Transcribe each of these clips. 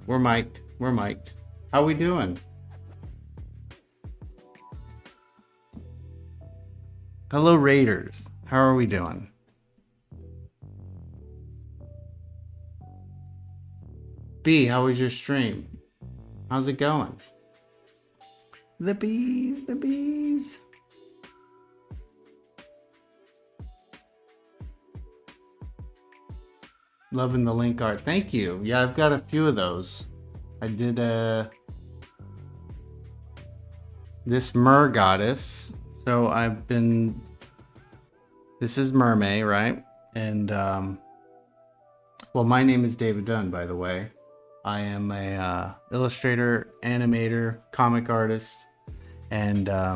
We're mic'd. We're mic'd. How we doing? Hello, Raiders. How are we doing? B, how was your stream? How's it going? The bees, the bees. Loving the link art. Thank you. Yeah, I've got a few of those. I did this mer goddess. So I've been, this is Mermay, right? And well, my name is David Dunn, by the way. I am a illustrator, animator, comic artist, and I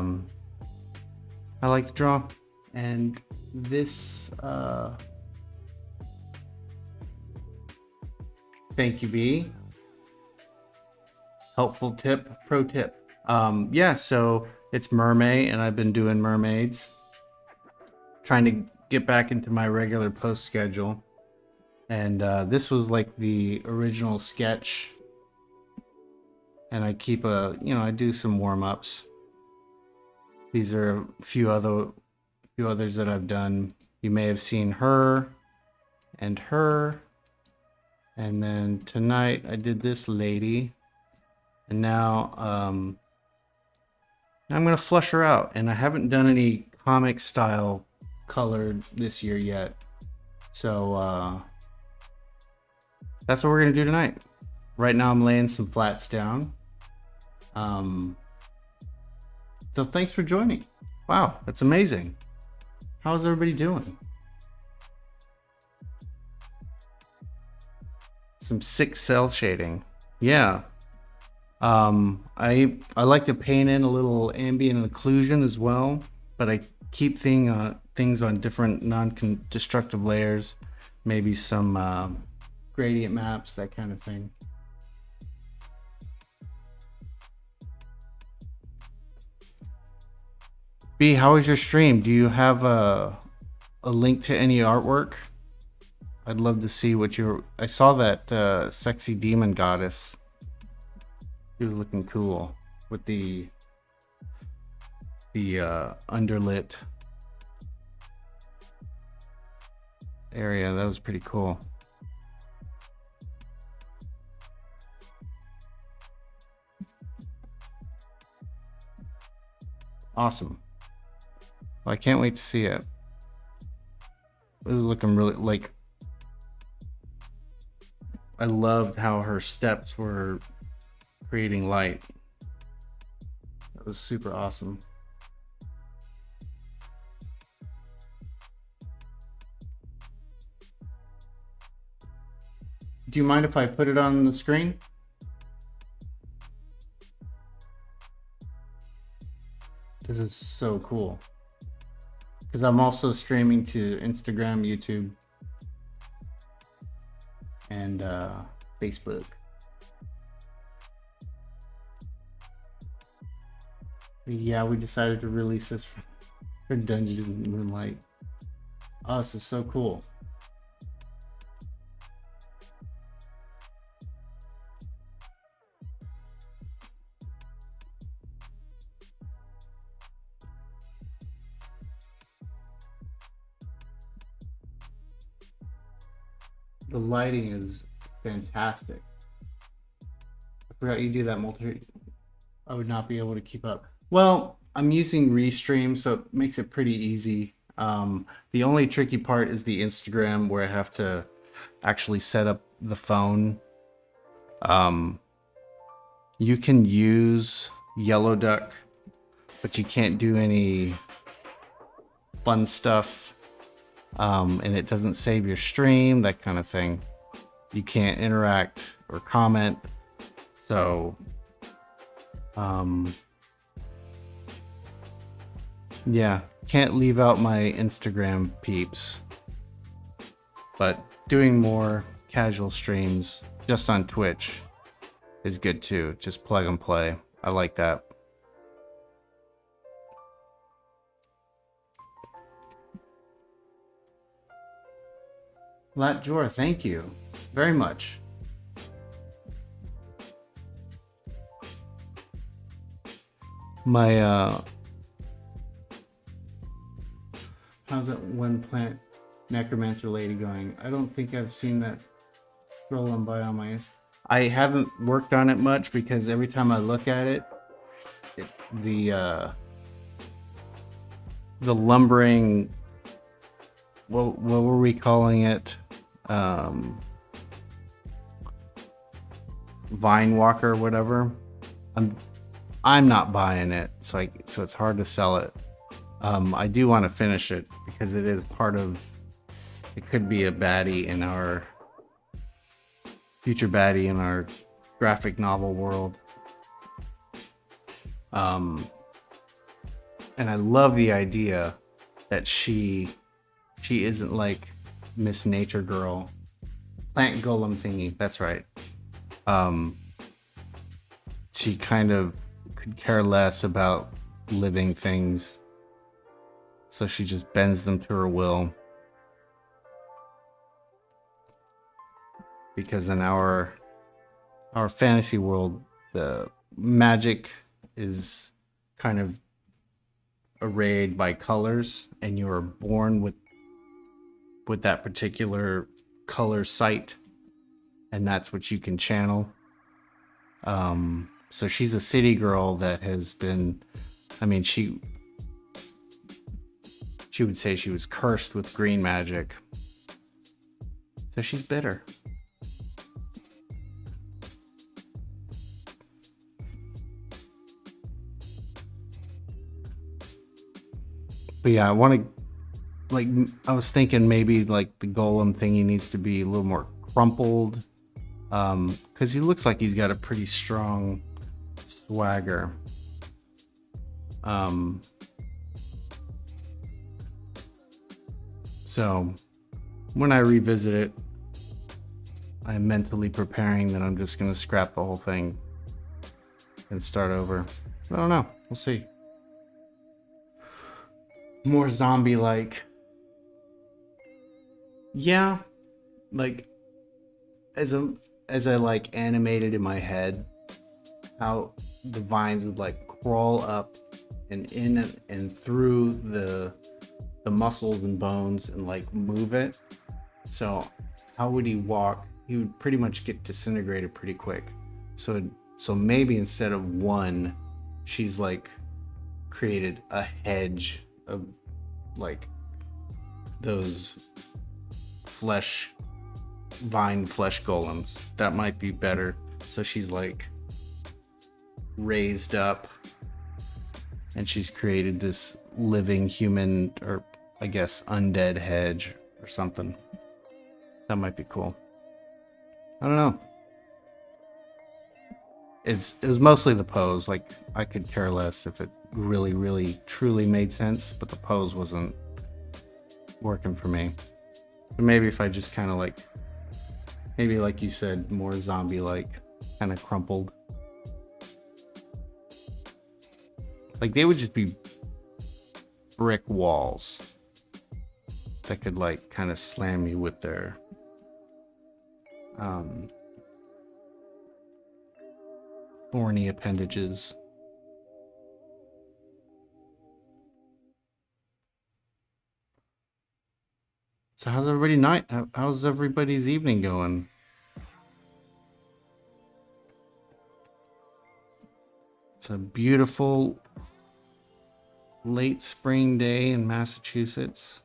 like to draw. And this thank you, B. Helpful tip, pro tip. Yeah, so it's Mermay, and I've been doing mermaids. Trying to get back into my regular post schedule. And this was like the original sketch. And I keep I do some warm-ups. These are a few others that I've done. You may have seen her and her. And then tonight I did this lady. And now I'm gonna flush her out. And I haven't done any comic style colored this year yet. So that's what we're gonna do tonight. Right now I'm laying some flats down. So thanks for joining. Wow, that's amazing. How's everybody doing? Some sick cell shading. Yeah. I like to paint in a little ambient occlusion as well, but I keep things on different non-destructive layers, maybe some gradient maps, that kind of thing. B, how was your stream? Do you have a link to any artwork? I'd love to see what I saw that sexy demon goddess. She was looking cool with the underlit area. That was pretty cool. Awesome. Well, I can't wait to see it. It was looking really like, I loved how her steps were creating light. That was super awesome. Do you mind if I put it on the screen? This is so cool. Because I'm also streaming to Instagram, YouTube, and Facebook. Yeah, we decided to release this for Dungeons and Moonlight. Oh, this is so cool. The lighting is fantastic. I forgot you do that multi. I would not be able to keep up. Well, I'm using Restream, so it makes it pretty easy. The only tricky part is the Instagram, where I have to actually set up the phone. You can use Yellow Duck, but you can't do any fun stuff. And it doesn't save your stream, that kind of thing. You can't interact or comment. So, yeah, can't leave out my Instagram peeps. But doing more casual streams just on Twitch is good too. Just plug and play. I like that. Lat Jor, thank you very much. My how's that one plant necromancer lady going? I don't think I've seen that scrolling by on my. I haven't worked on it much because every time I look at it, the lumbering. What were we calling it? Vine walker, whatever. I'm not buying it, so it's hard to sell it. I do want to finish it because it is part of. It could be a baddie in our future baddie in our graphic novel world. And I love the idea that she isn't like Miss Nature Girl, plant golem thingy. That's right. She kind of could care less about living things, so she just bends them to her will. Because in our fantasy world, the magic is kind of arrayed by colors, and you are born with that particular color sight, and that's what you can channel. So she's a city girl that has been, I mean, she would say she was cursed with green magic, so she's bitter. But yeah, I want to, like, I was thinking maybe like the golem thingy needs to be a little more crumpled, because he looks like he's got a pretty strong swagger. So when I revisit it, I'm mentally preparing that I'm just going to scrap the whole thing and start over. I don't know. We'll see. More zombie-like. Yeah, like as I like animated in my head, how the vines would like crawl up and in and through the muscles and bones and like move it. So how would he walk? He would pretty much get disintegrated pretty quick. So maybe instead of one, she's like created a hedge of like those vine flesh golems. That might be better. So she's like raised up and she's created this living human, or I guess undead hedge or something. That might be cool. I don't know. It was mostly the pose. Like, I could care less if it really, really, truly made sense, but the pose wasn't working for me. But maybe if I just kind of like, maybe like you said, more zombie-like, kind of crumpled. Like, they would just be brick walls that could like kind of slam you with their thorny appendages. So how's everybody's evening going? It's a beautiful late spring day in Massachusetts.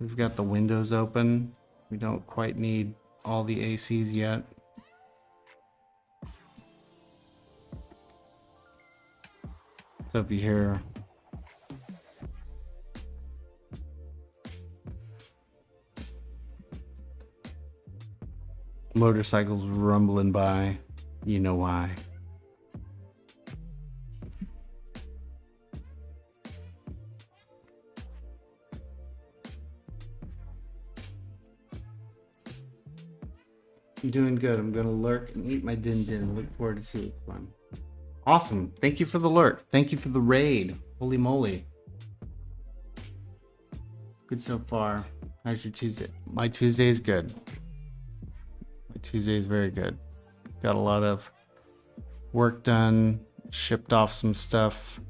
We've got the windows open. We don't quite need all the ACs yet. So if you hear motorcycles rumbling by, you know why. I'm doing good. I'm gonna lurk and eat my din. Look forward to see what's fun. Awesome. Thank you for the lurk. Thank you for the raid. Holy moly. Good so far. How's your Tuesday? My Tuesday is good. My Tuesday is very good. Got a lot of work done shipped off some stuff.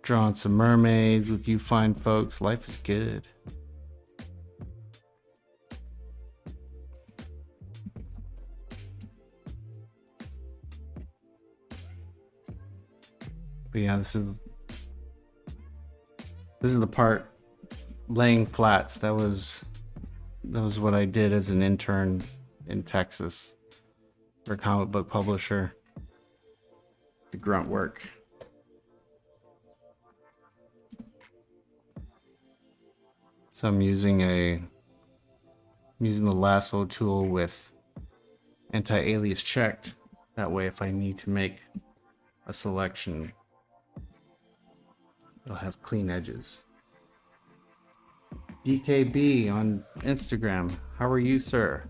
Drawing some mermaids with you fine folks. Life is good. But yeah, this is the part laying flats. That was what I did as an intern in Texas for a comic book publisher. The grunt work. So I'm using the lasso tool with anti-alias checked. That way, if I need to make a selection, it'll have clean edges. BKB on Instagram. How are you, sir?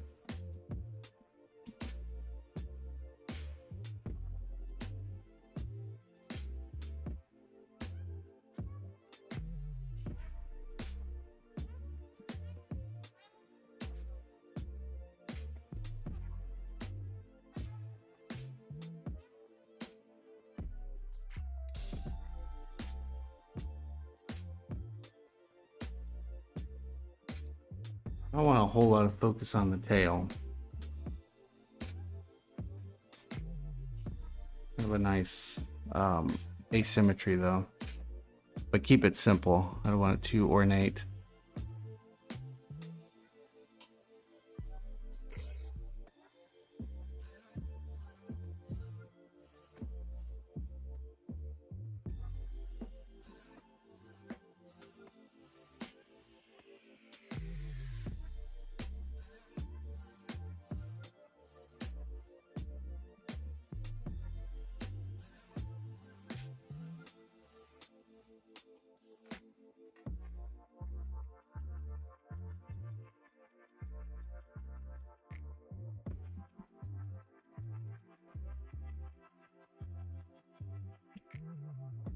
I don't want a whole lot of focus on the tail. Kind of a nice asymmetry though. But keep it simple. I don't want it too ornate.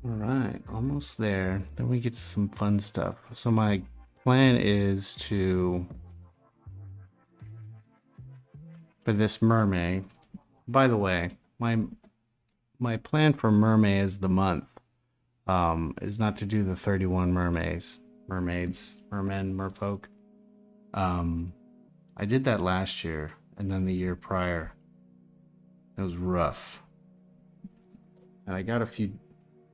All right, almost there. Then we get to some fun stuff. So my plan is to, for this Mermay, by the way, my plan for Mermay is the month is not to do the 31 mermaids, mermen, merfolk. I did that last year and then the year prior. It was rough. And I got a few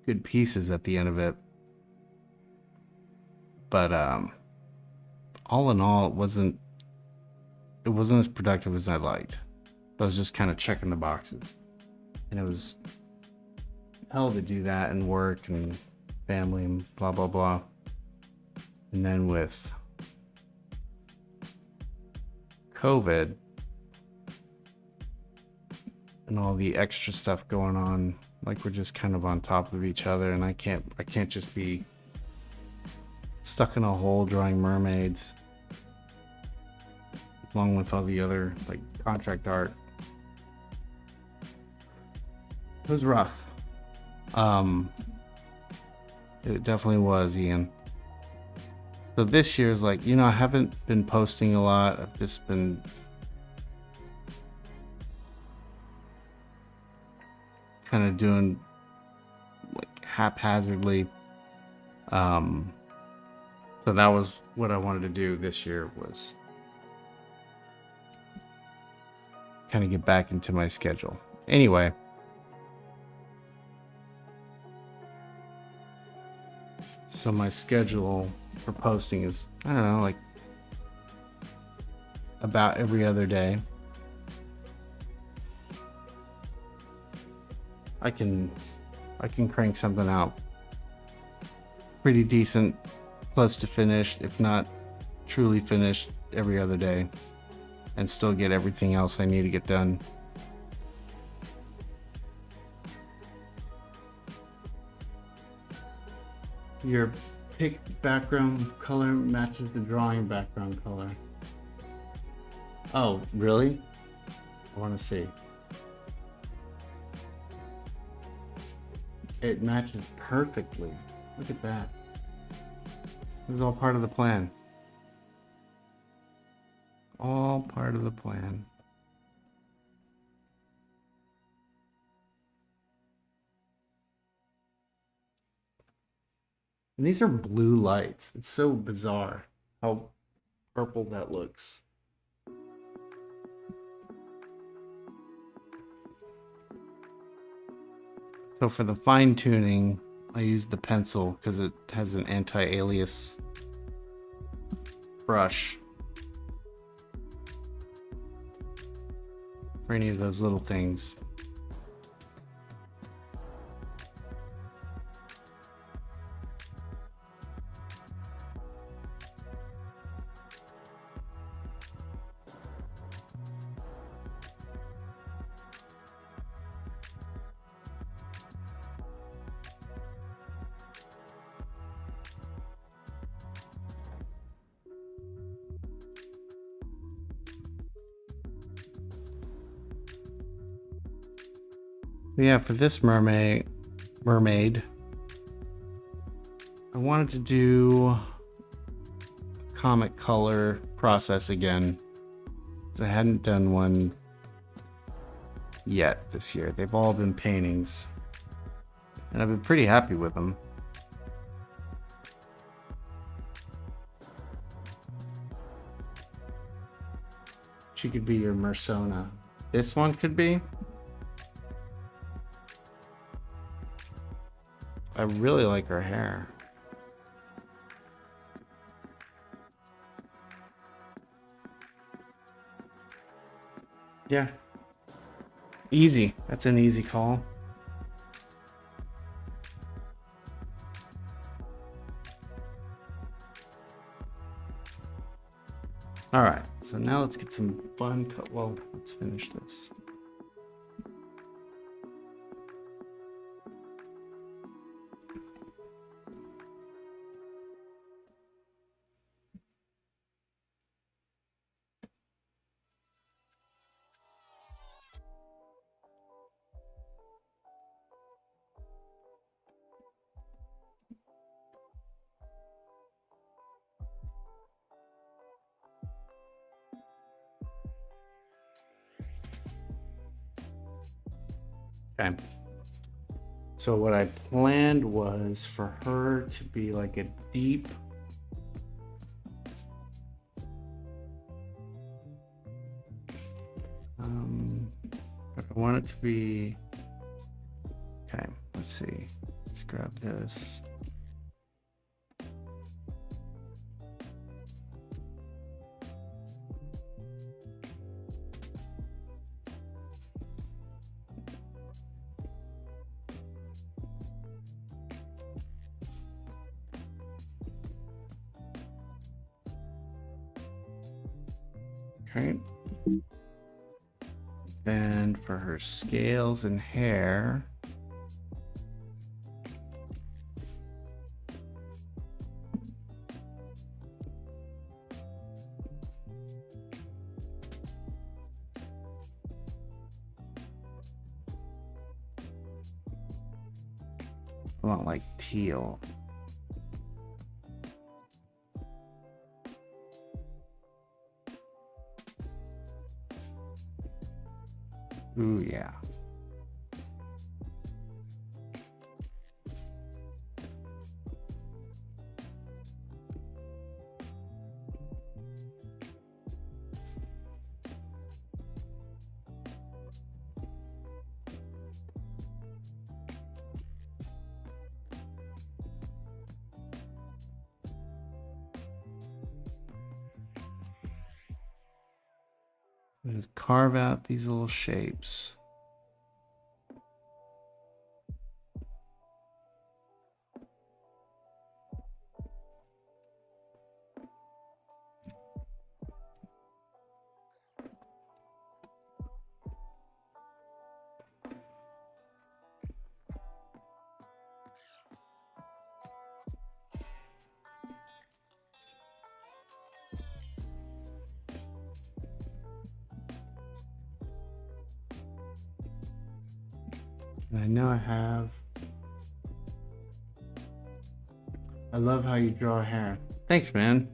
good pieces at the end of it. But all in all, it wasn't as productive as I liked. I was just kind of checking the boxes. And it was hell to do that and work and family and blah blah blah. And then with COVID and all the extra stuff going on, like we're just kind of on top of each other, and I can't just be stuck in a hole drawing mermaids along with all the other like contract art. It was rough. It definitely was, Ian. So this year's like, I haven't been posting a lot. I've just been kind of doing like haphazardly. So that was what I wanted to do this year, was kind of get back into my schedule. Anyway, so my schedule for posting is, I don't know, like about every other day. I can crank something out pretty decent, close to finished, if not truly finished, every other day, and still get everything else I need to get done. Your pick background color matches the drawing background color. Oh, really? I want to see. It matches perfectly. Look at that. It was all part of the plan. All part of the plan. And these are blue lights. It's so bizarre how purple that looks. So for the fine tuning, I use the pencil because it has an anti-alias brush for any of those little things. Yeah, for this mermaid, I wanted to do comic color process again, because I hadn't done one yet this year. They've all been paintings, and I've been pretty happy with them. She could be your Mersona. This one could be. I really like her hair. Yeah. Easy. That's an easy call. All right. So now let's get some fun cut. Well, let's finish this. Okay. So what I planned was for her to be like a deep I want it to be okay. Let's see. Let's grab this. Okay. Then for her scales and hair, I want like teal. Ooh, yeah. Just carve out these little shapes. And I know I love how you draw hair. Thanks, man.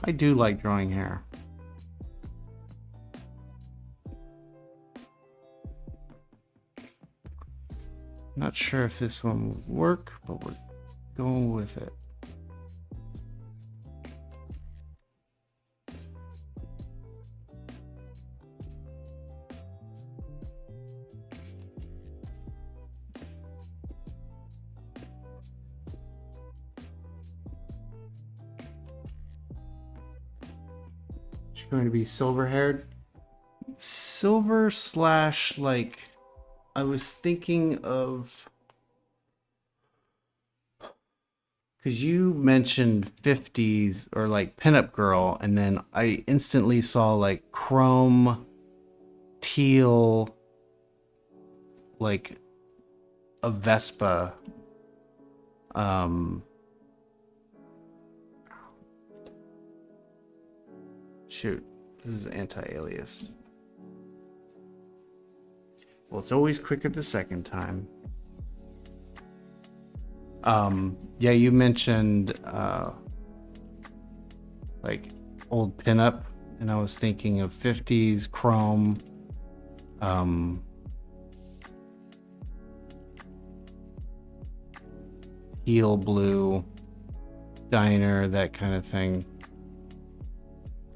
I do like drawing hair. Not sure if this one would work, but we're going with it. She's going to be silver haired. Silver slash, like, I was thinking of, because you mentioned 50s or like pinup girl, and then I instantly saw like chrome, teal, like a Vespa. Shoot, this is anti-alias. Well, it's always quicker the second time. Yeah, you mentioned like old pinup, and I was thinking of 50s chrome, teal blue, diner, that kind of thing.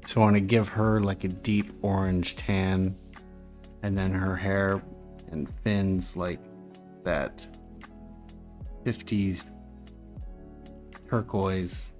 So I want to give her like a deep orange tan, and then her hair and fins like that 50s turquoise.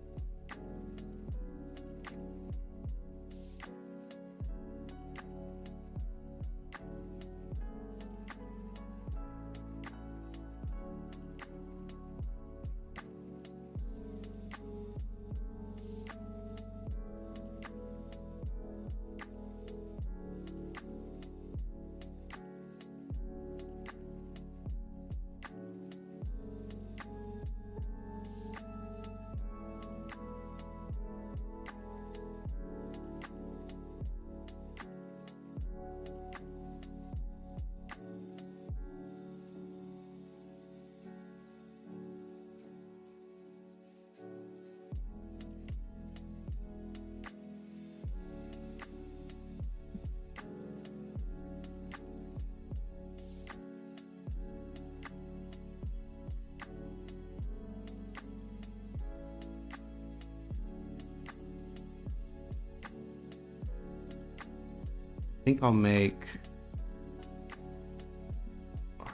I think I'll make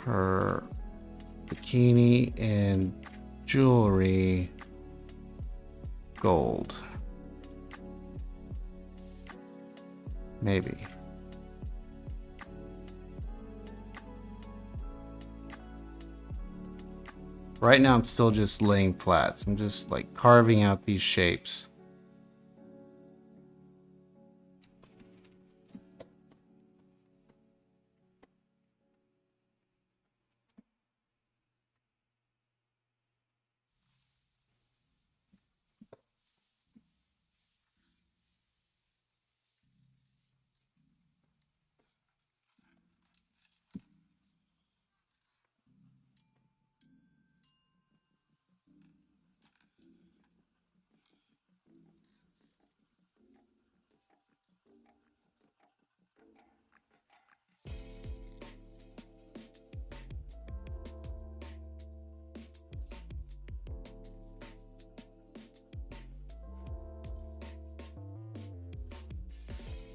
her bikini and jewelry gold. Maybe. Right now I'm still just laying flats. I'm just like carving out these shapes.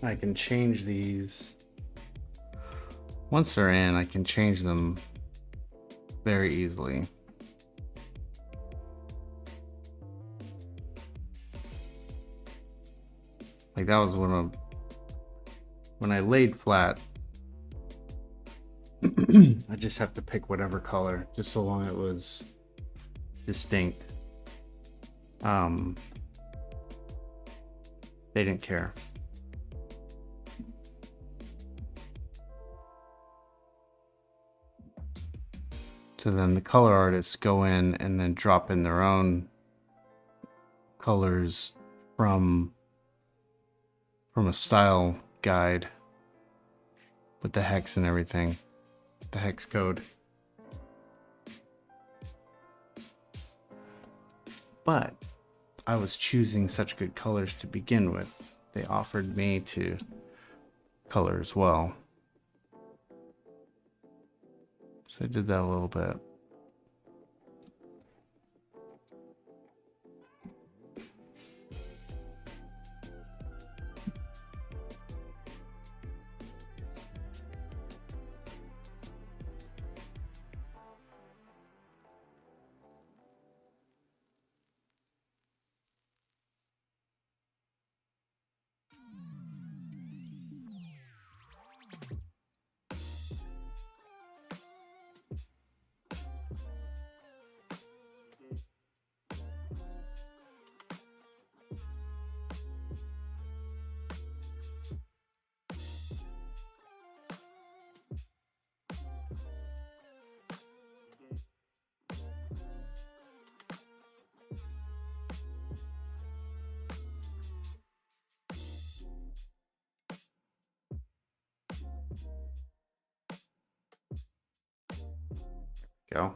I can change these. Once they're in, I can change them very easily. Like that was when I laid flat. I just have to pick whatever color, just so long it was distinct. They didn't care. So then the color artists go in and then drop in their own colors from a style guide with the hex and everything, the hex code. But I was choosing such good colors to begin with. They offered me to color as well. So I did that a little bit. Go.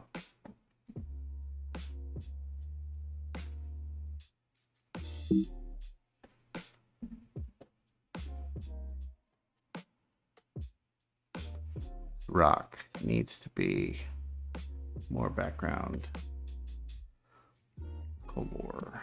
Rock needs to be more background. Color.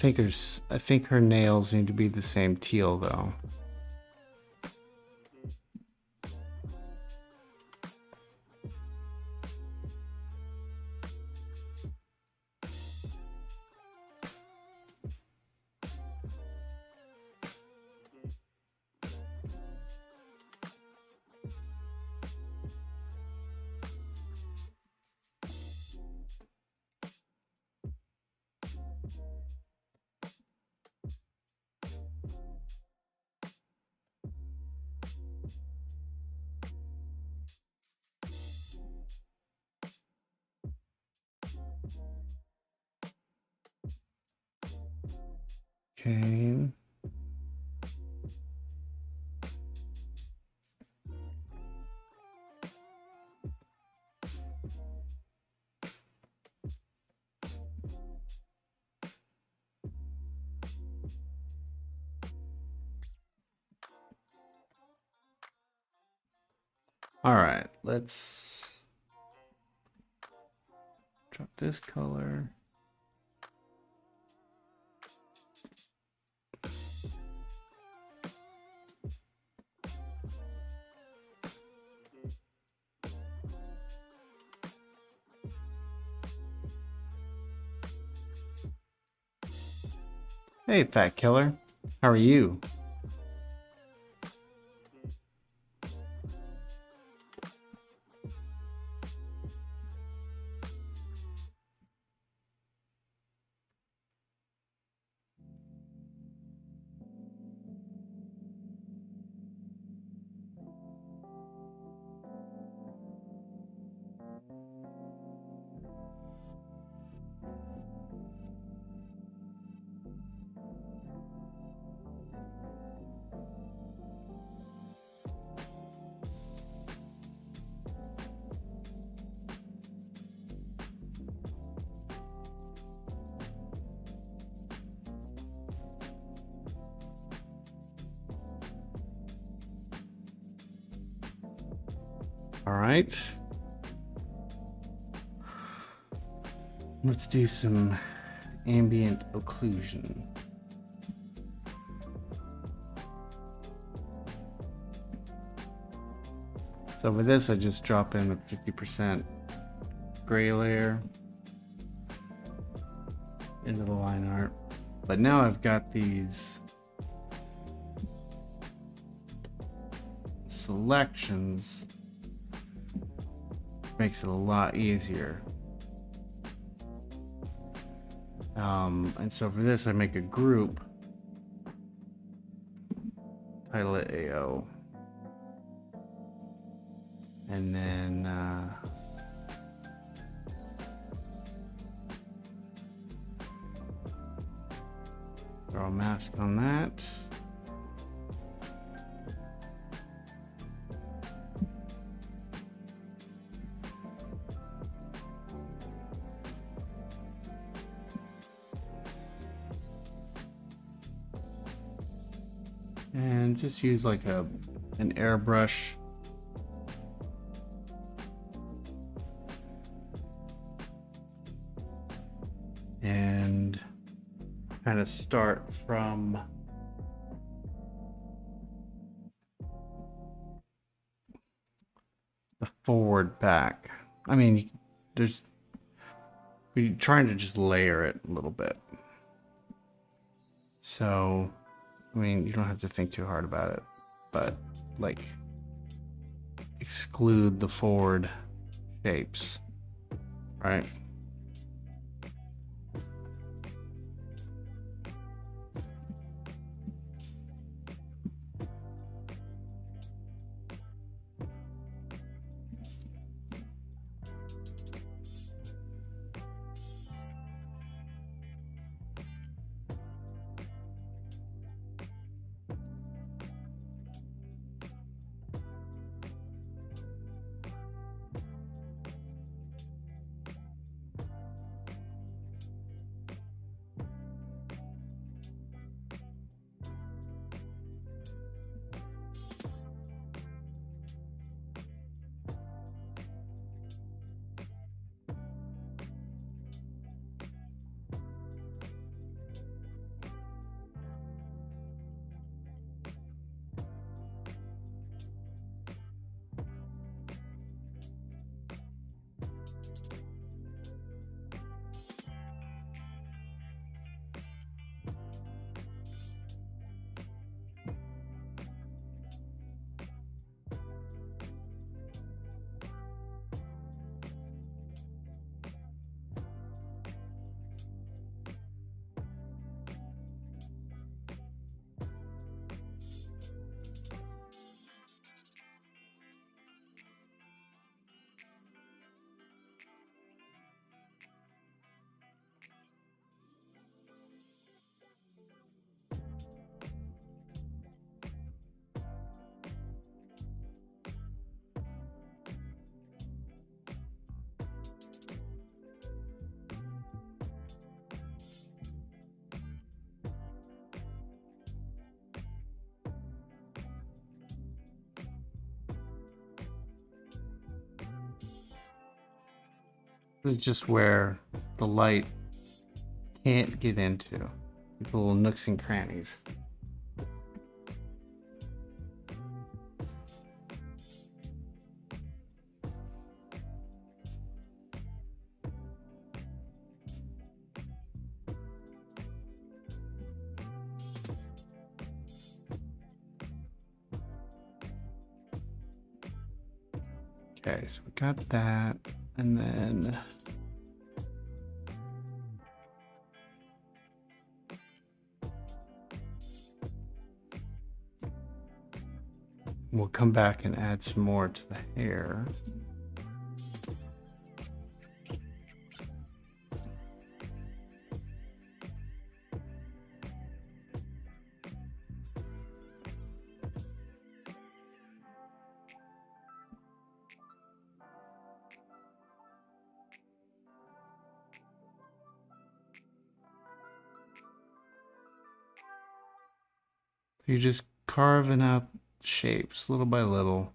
I think her nails need to be the same teal though. Okay. All right, let's drop this color. Hey, Fat Killer. How are you? All right. Let's do some ambient occlusion. So with this, I just drop in a 50% gray layer into the line art. But now I've got these selections. Makes it a lot easier. And so for this, I make a group title it AO. And then throw a mask on that. And just use like an airbrush. And kind of start from the forward back. I mean, we're trying to just layer it a little bit. So, I mean, you don't have to think too hard about it, but like exclude the forward shapes, right? It's just where the light can't get into, the little nooks and crannies. Okay, so we got that, and then we'll come back and add some more to the hair. You're just carving out shapes little by little.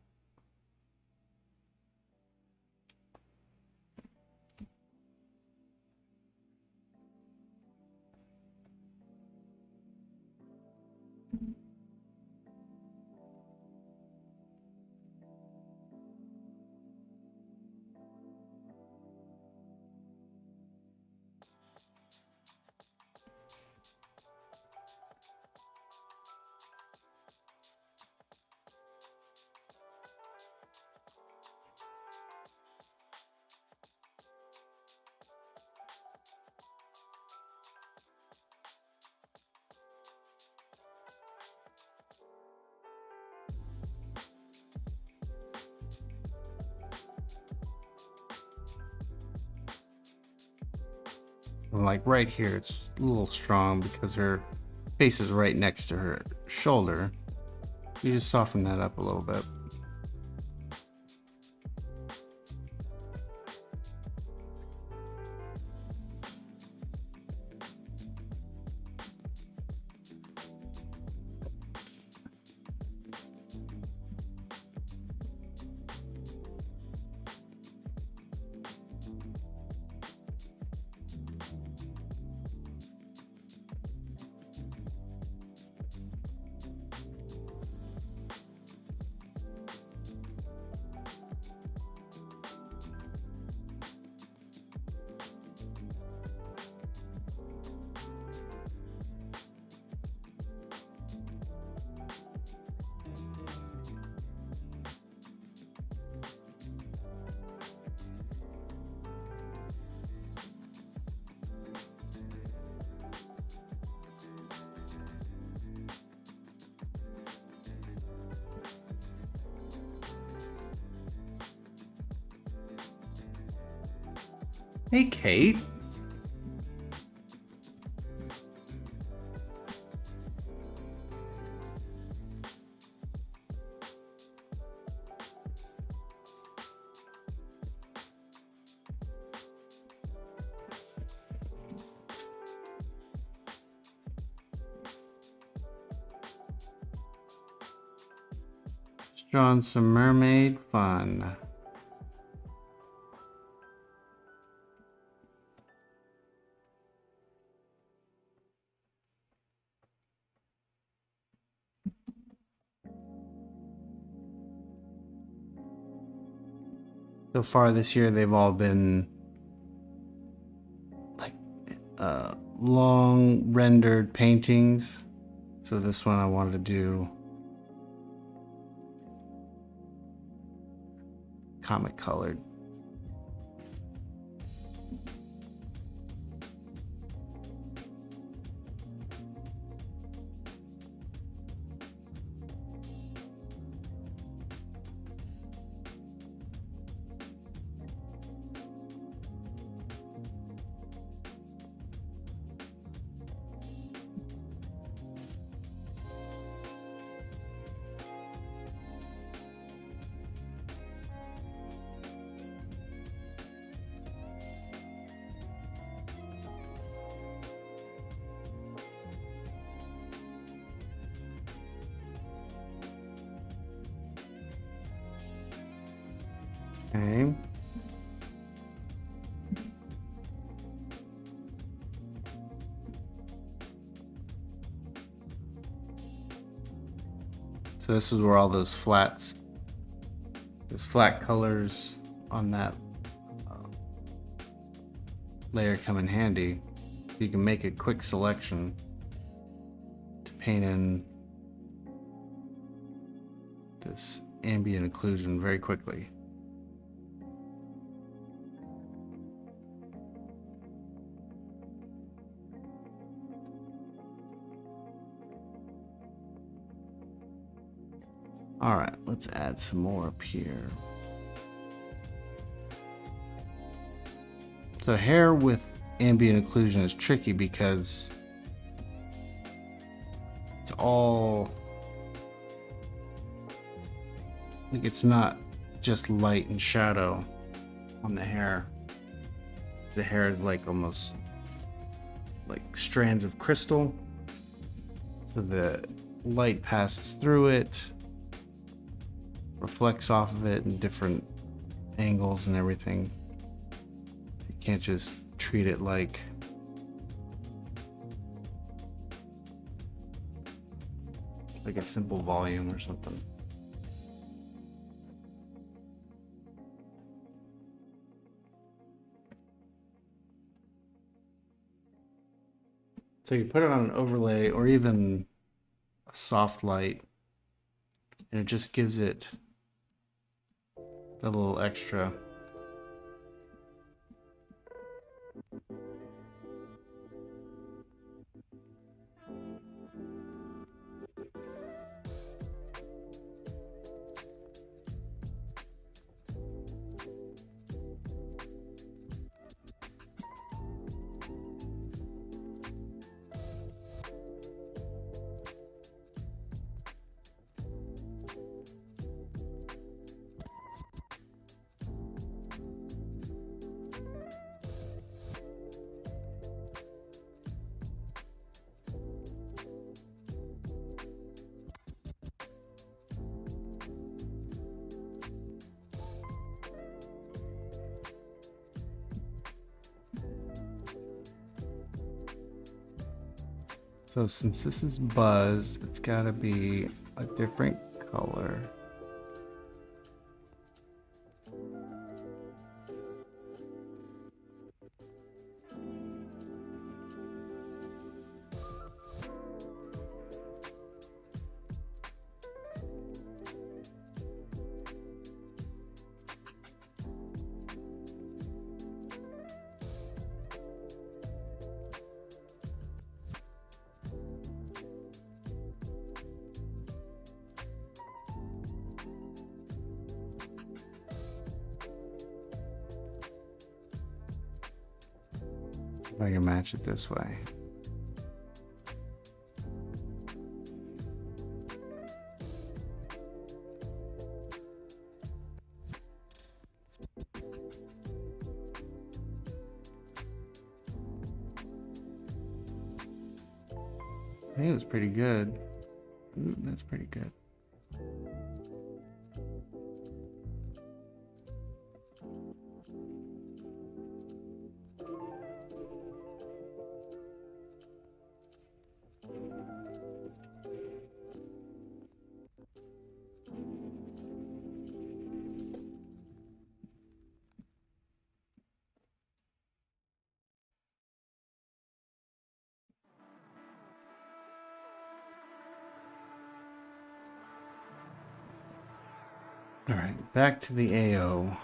And like right here, it's a little strong because her face is right next to her shoulder. You just soften that up a little bit. Hey, Kate. Just drawing some mermaid fun. So far this year, they've all been like long rendered paintings. So this one I wanted to do comic colored. Okay. So this is where all those flat colors on that layer come in handy. You can make a quick selection to paint in this ambient occlusion very quickly. All right, let's add some more up here. So hair with ambient occlusion is tricky because it's all, like, it's not just light and shadow on the hair. The hair is like almost like strands of crystal. So the light passes through it, reflects off of it in different angles and everything. You can't just treat it like a simple volume or something. So you put it on an overlay or even a soft light, and it just gives it a little extra. So since this is Buzz, it's gotta be a different color. I can match it this way. I think it was pretty good. Ooh, that's pretty good. All right, back to the AO.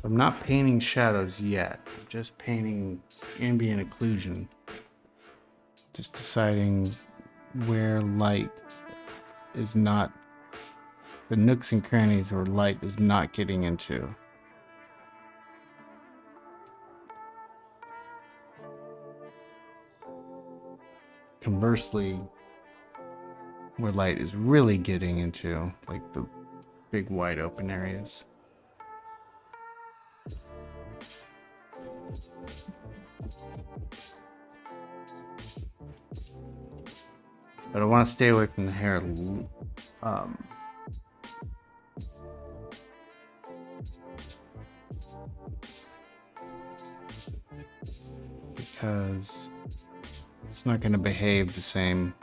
I'm not painting shadows yet. I'm just painting ambient occlusion. Just deciding where light is not, the nooks and crannies where light is not getting into. Conversely, where light is really getting into, like the big wide open areas. But I want to stay away from the hair because it's not going to behave the same.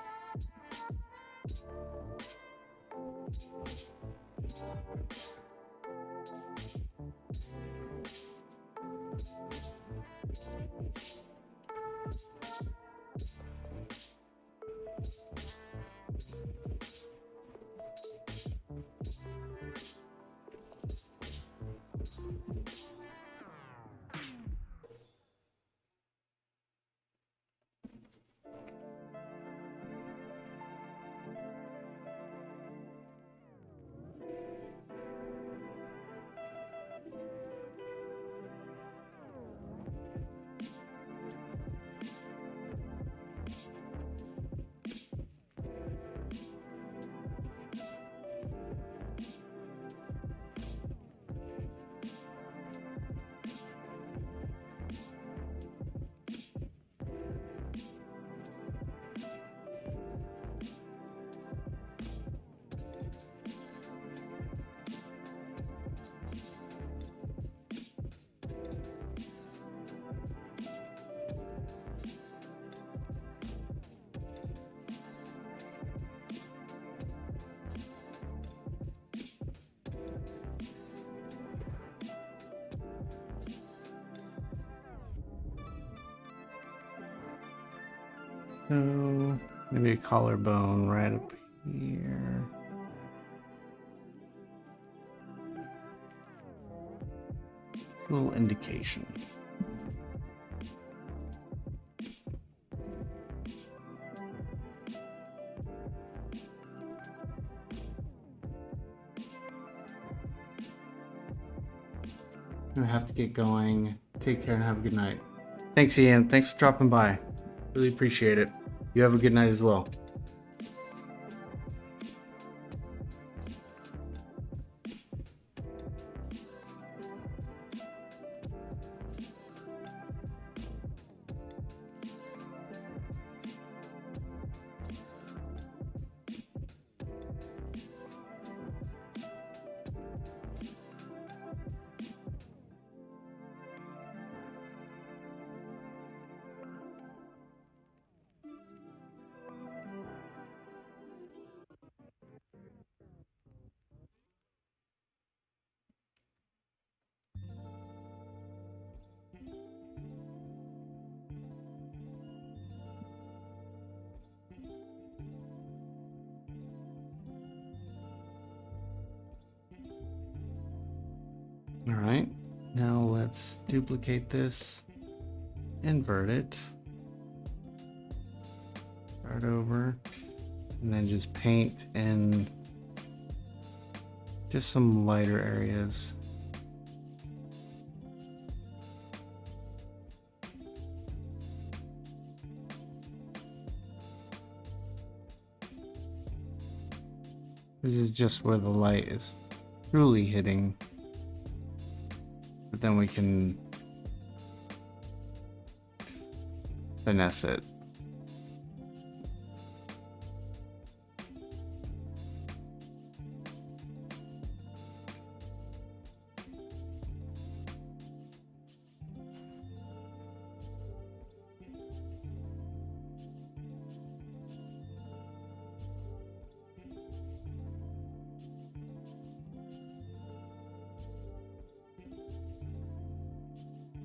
So maybe a collarbone right up here. It's a little indication. gonna have to get going. Take care and have a good night. Thanks, Ian. Thanks for dropping by. Really appreciate it. You have a good night as well. All right, now let's duplicate this, invert it, start over, and then just paint in just some lighter areas. This is just where the light is truly hitting. But then we can finesse it.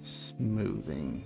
Smoothing.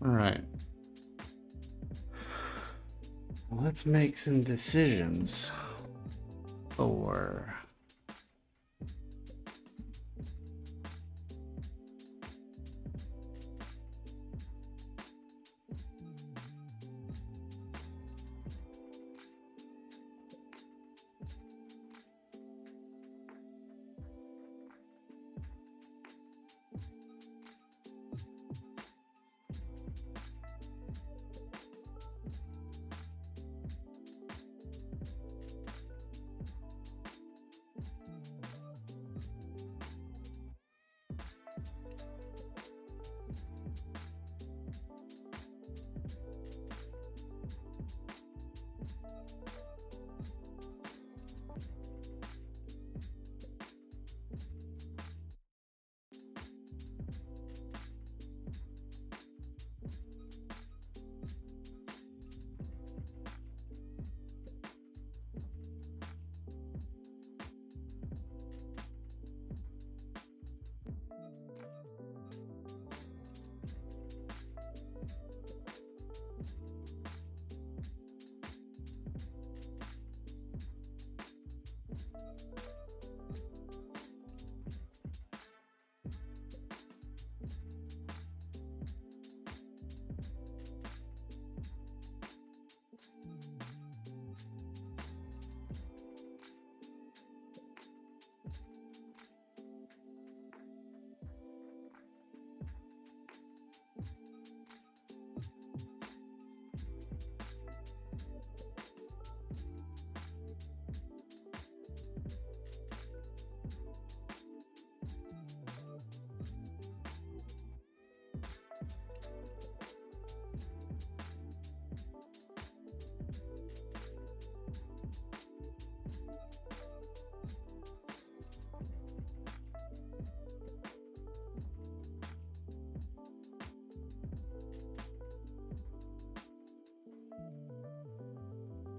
All right. Let's make some decisions. Four.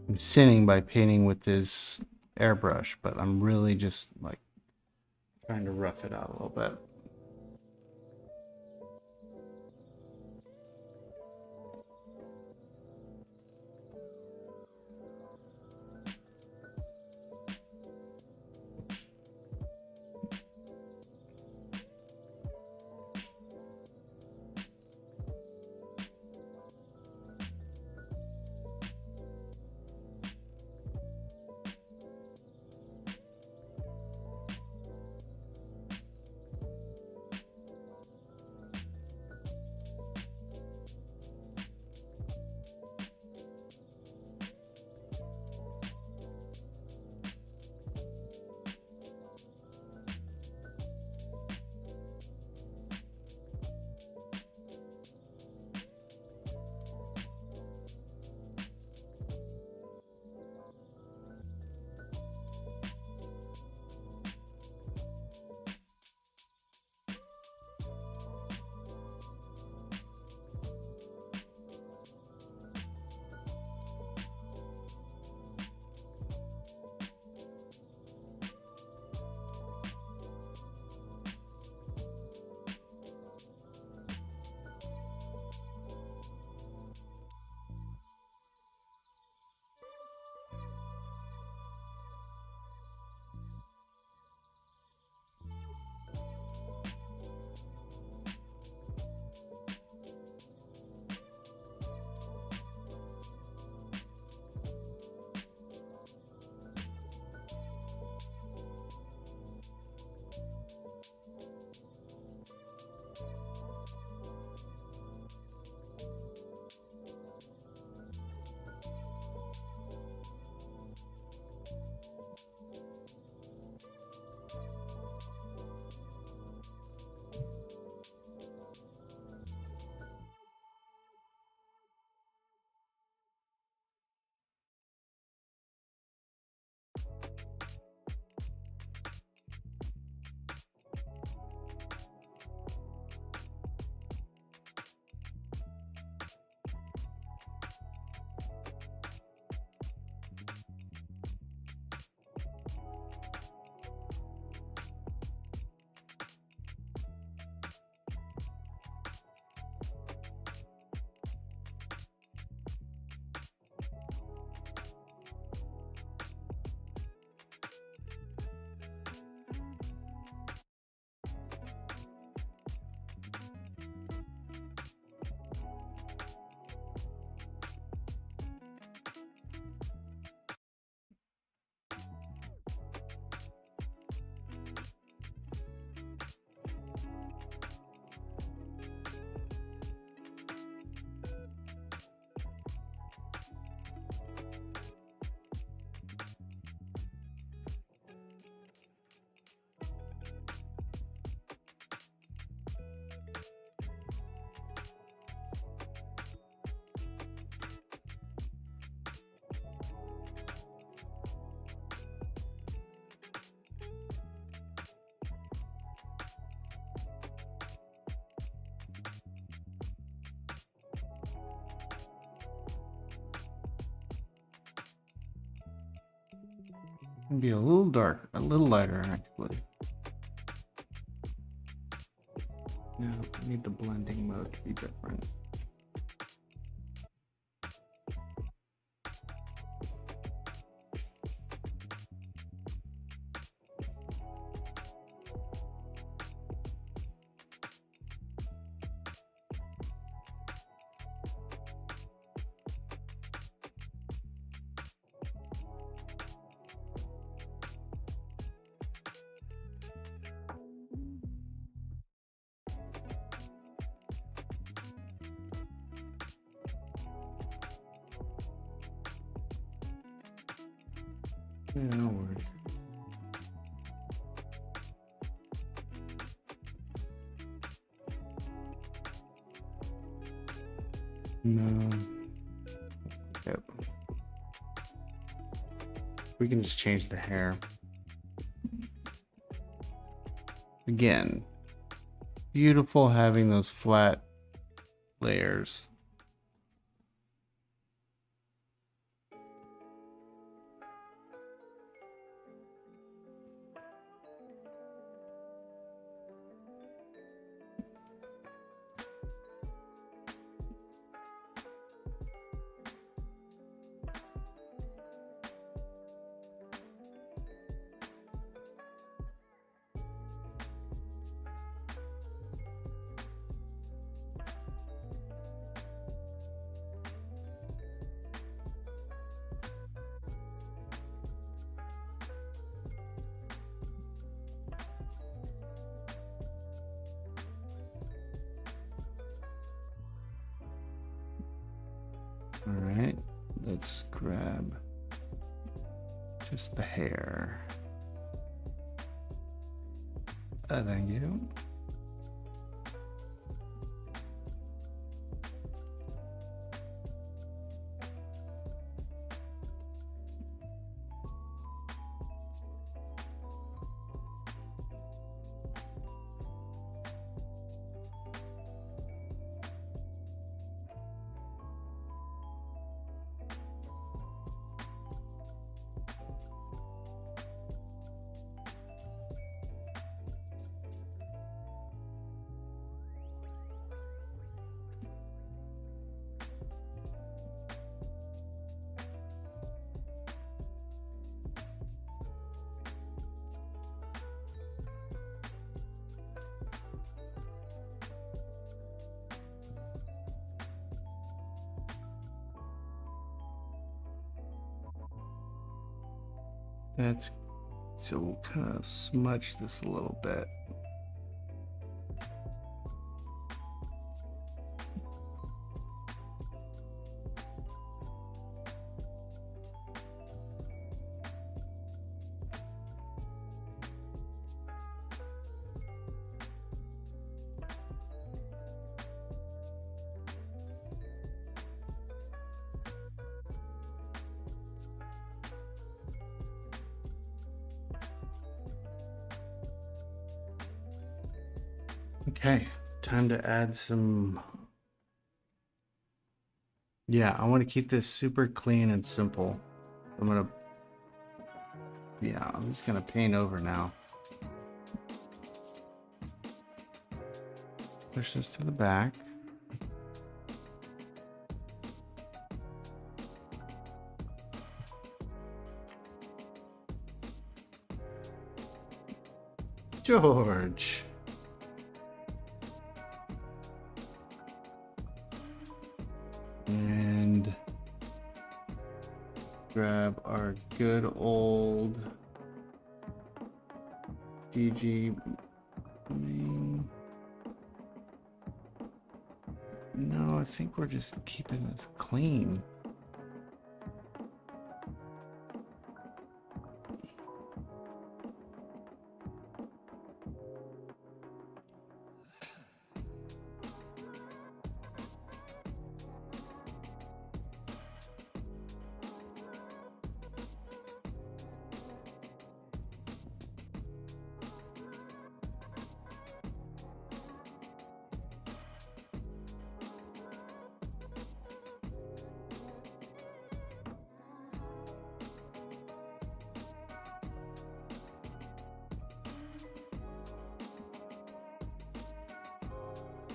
I'm sinning by painting with this airbrush, but I'm really just like trying to rough it out a little bit. Can be a little dark, a little lighter actually. No, I need the blending mode to be different. Yeah, no worries. No. Yep. We can just change the hair. Again, beautiful having those flat layers. All right, let's grab just the hair. Thank you. That's so we'll kind of smudge this a little bit. Okay, time to add some. Yeah, I want to keep this super clean and simple. I'm just gonna paint over now. Push this to the back. George. And grab our good old DG main. No, I think we're just keeping this clean.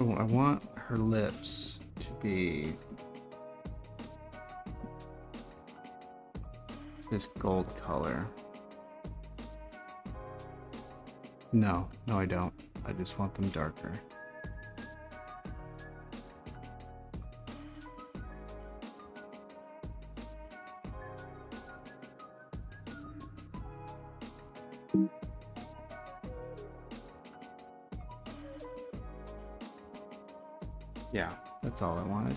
Oh, I want her lips to be this gold color. No, I don't. I just want them darker. Yeah, that's all I wanted.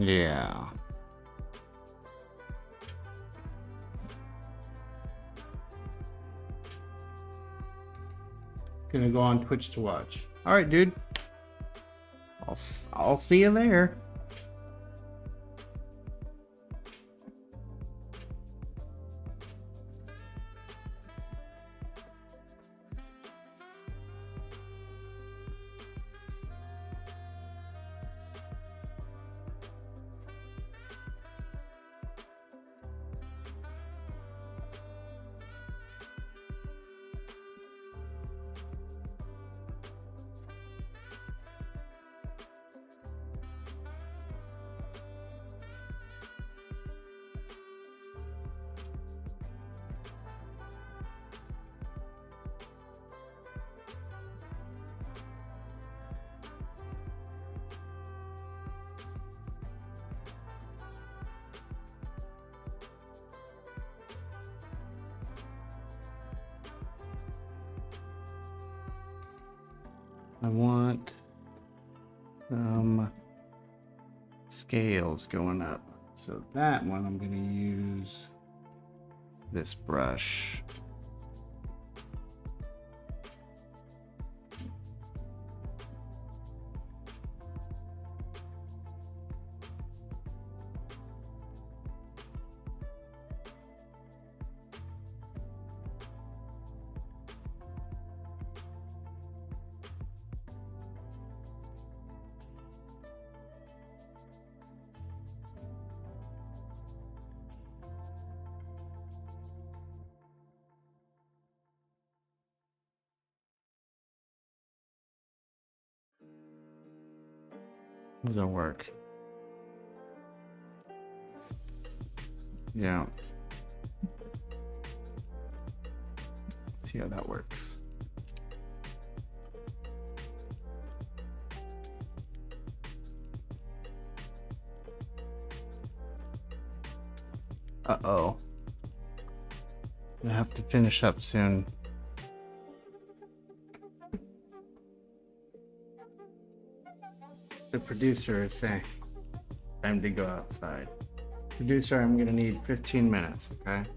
Yeah. Gonna go on Twitch to watch. All right, dude. I'll see you there. I want scales going up. So that one I'm going to use this brush. Doesn't work. Yeah. See how that works. Uh-oh. I have to finish up soon. The producer is saying time to go outside. Producer, I'm gonna need 15 minutes, okay?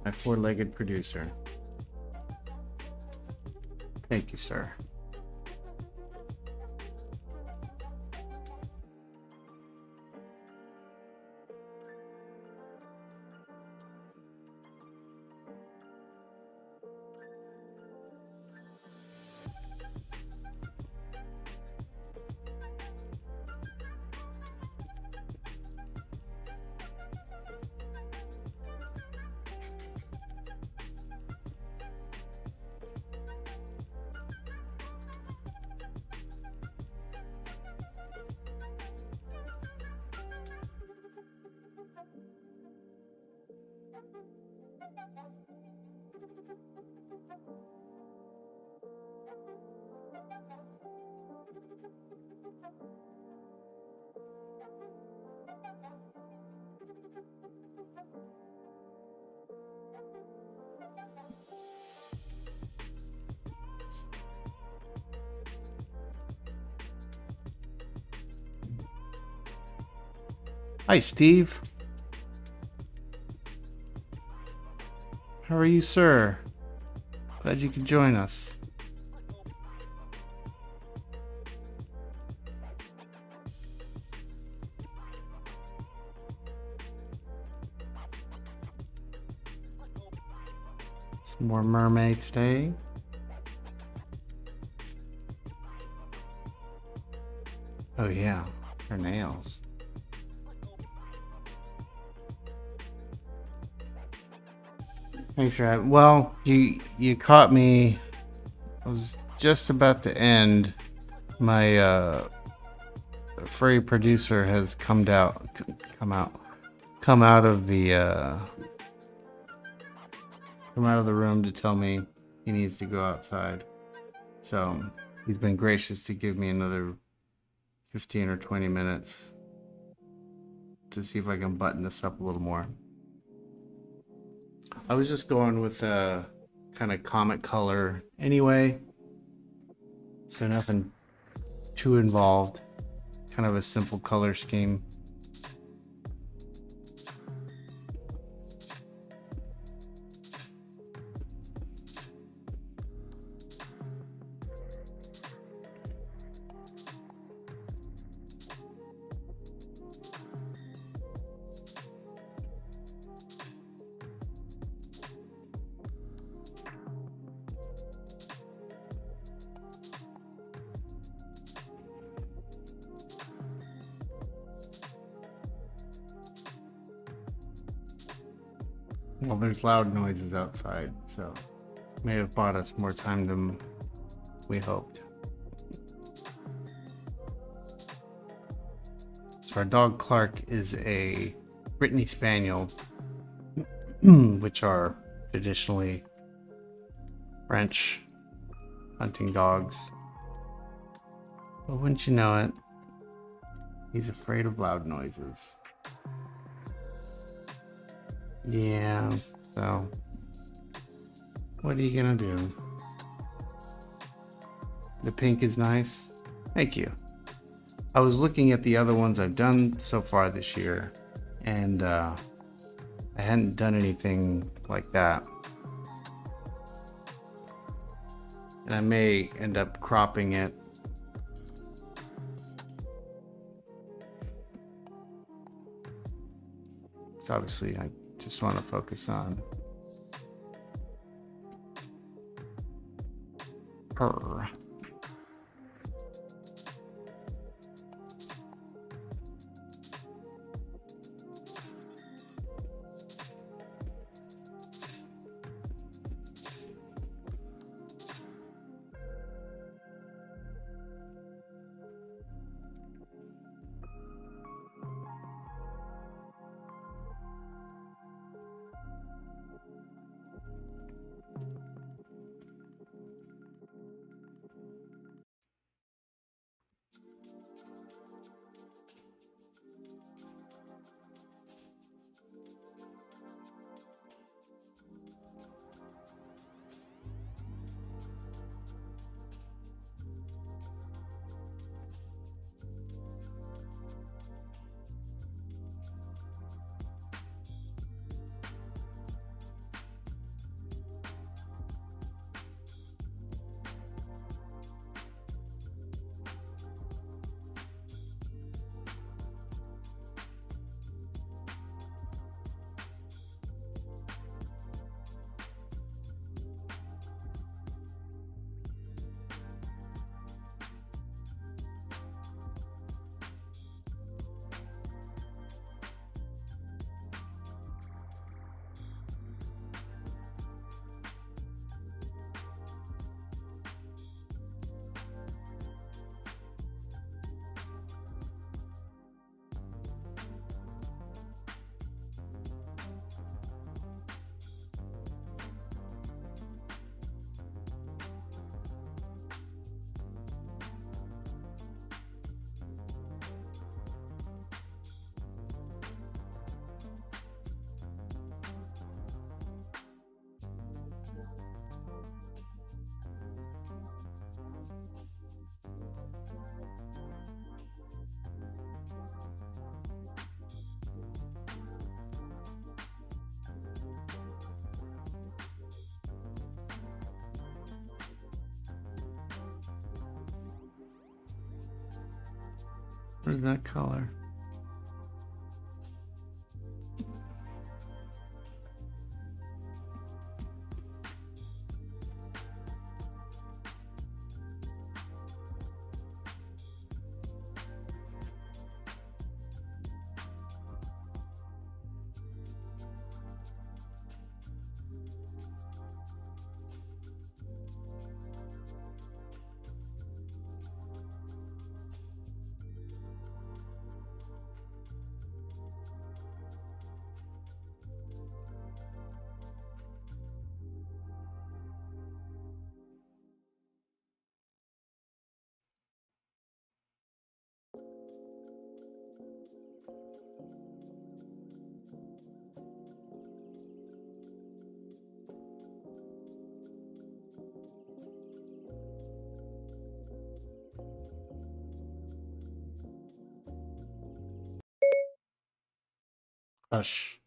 My four-legged producer. Thank you, sir. Hi, Steve. How are you, sir? Glad you could join us. Some more Mermay today. Oh yeah, her nails. Thanks for having. Well, you caught me. I was just about to end. My furry producer has come out of the room to tell me he needs to go outside. So he's been gracious to give me another 15 or 20 minutes to see if I can button this up a little more. I was just going with a kind of comic color anyway, so nothing too involved. Kind of a simple color scheme. Well, there's loud noises outside, so may have bought us more time than we hoped. So our dog Clark is a Brittany Spaniel, which are traditionally French hunting dogs. But wouldn't you know it, he's afraid of loud noises. Yeah, so what are you gonna do? The pink is nice. Thank you. I was looking at the other ones I've done so far this year, and I hadn't done anything like that. And I may end up cropping it. So obviously I just want to focus on her. What is that color? Hush.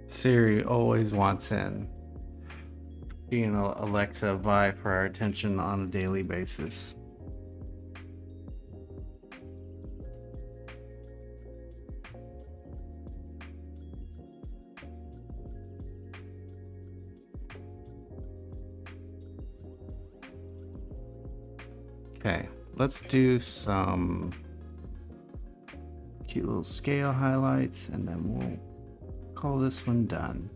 Siri always wants in. being Alexa vie for our attention on a daily basis. Okay, let's do some cute little scale highlights and then we'll call this one done.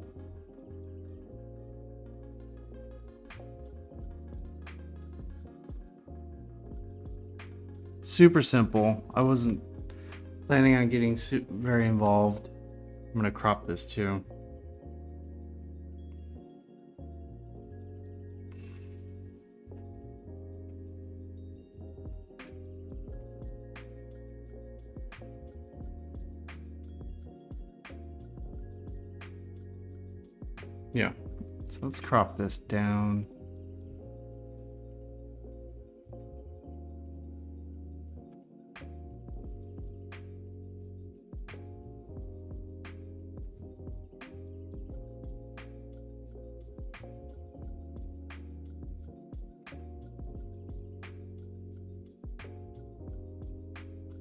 Super simple. I wasn't planning on getting very involved. I'm gonna crop this too. Yeah, so let's crop this down.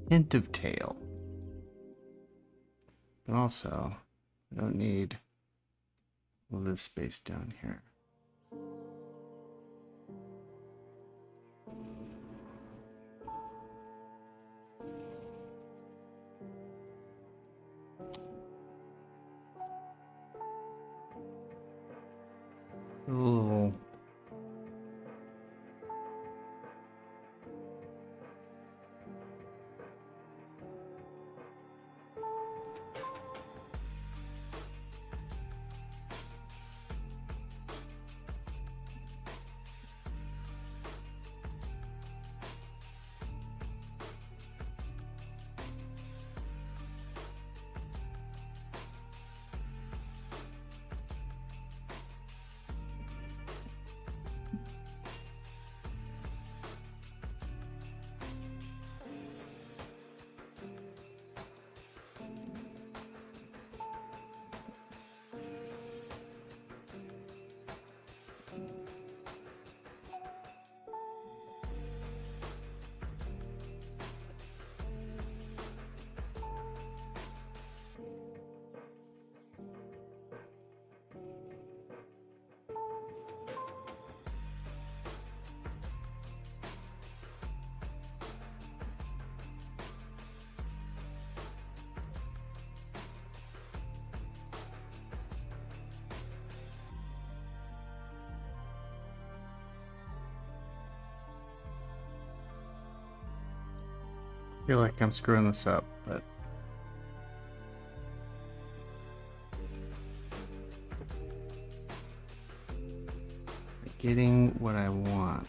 Hint of tail. But also, I don't need all this space down here. A little feel like I'm screwing this up, but getting what I want.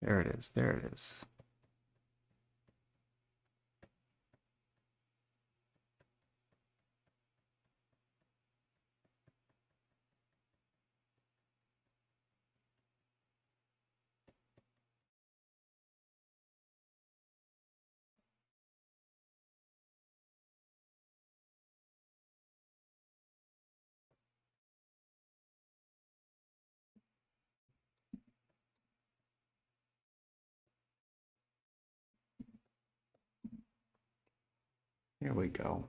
There it is. There it is. Here we go.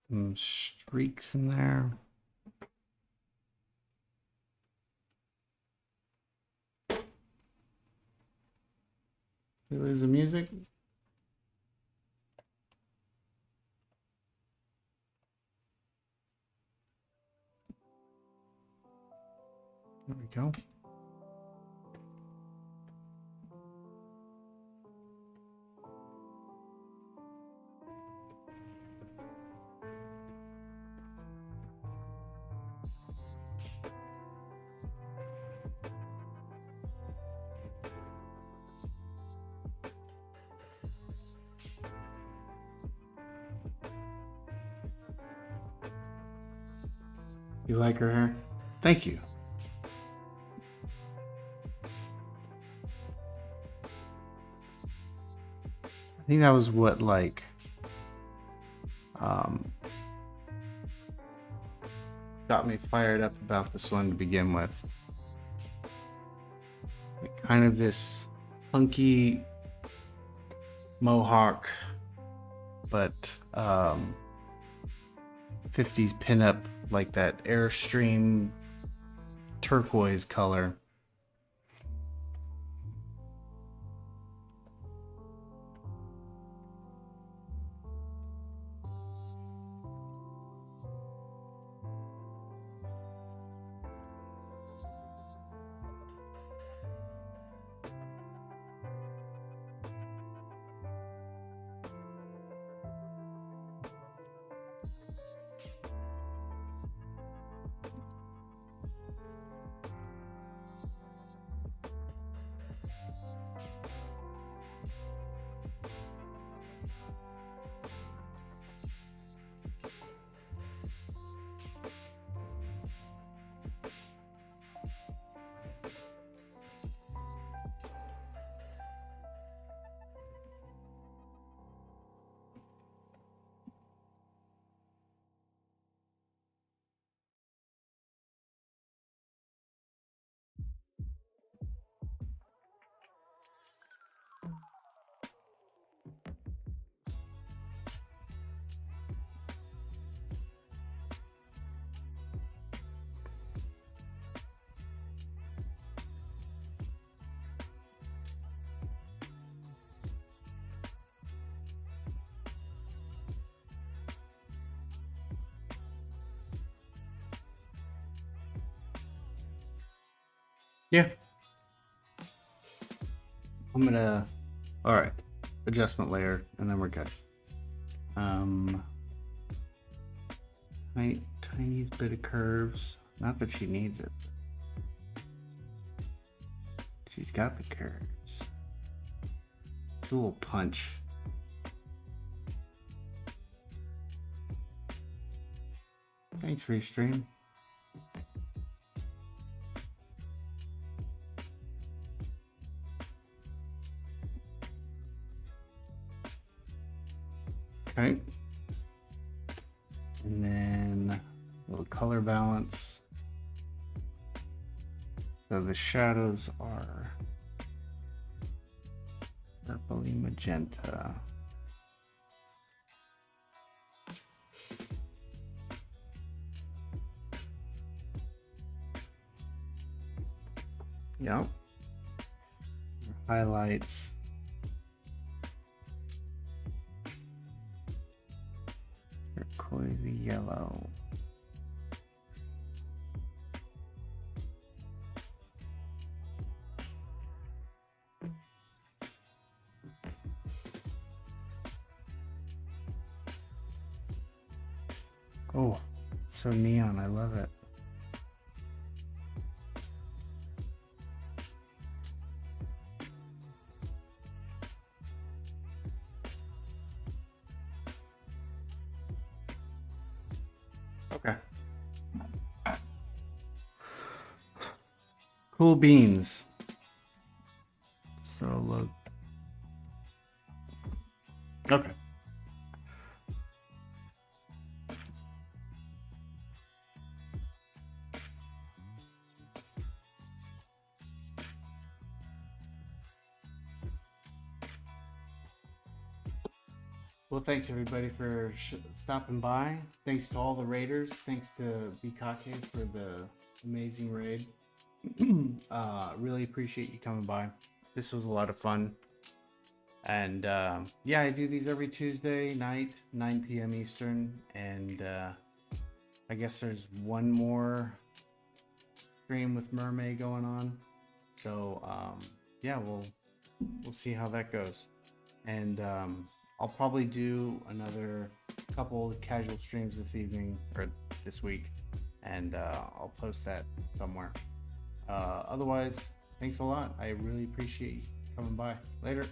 Some streaks in there. We lose the music. There we go. You like her hair? Thank you. I think that was what got me fired up about this one to begin with. Kind of this punky mohawk, but 50s pinup, like that Airstream turquoise color. Yeah. I'm gonna, all right, adjustment layer, and then we're good. Tiniest bit of curves. Not that she needs it. She's got the curves. A little punch. Thanks, Restream. Okay. And then a little color balance. So the shadows are purpley magenta. Yep. Highlights. Turquoise yellow. Oh, it's so neon. I love it. Okay. Cool beans. So look. Okay. Well, thanks everybody for stopping by. Thanks to all the raiders. Thanks to Bikake for the amazing raid. Really appreciate you coming by. This was a lot of fun. And yeah, I do these every Tuesday night, 9 p.m. Eastern. And I guess there's one more stream with Mermay going on. So yeah, we'll see how that goes. And I'll probably do another couple of casual streams this evening or this week, and I'll post that somewhere. Otherwise, thanks a lot. I really appreciate you coming by. Later.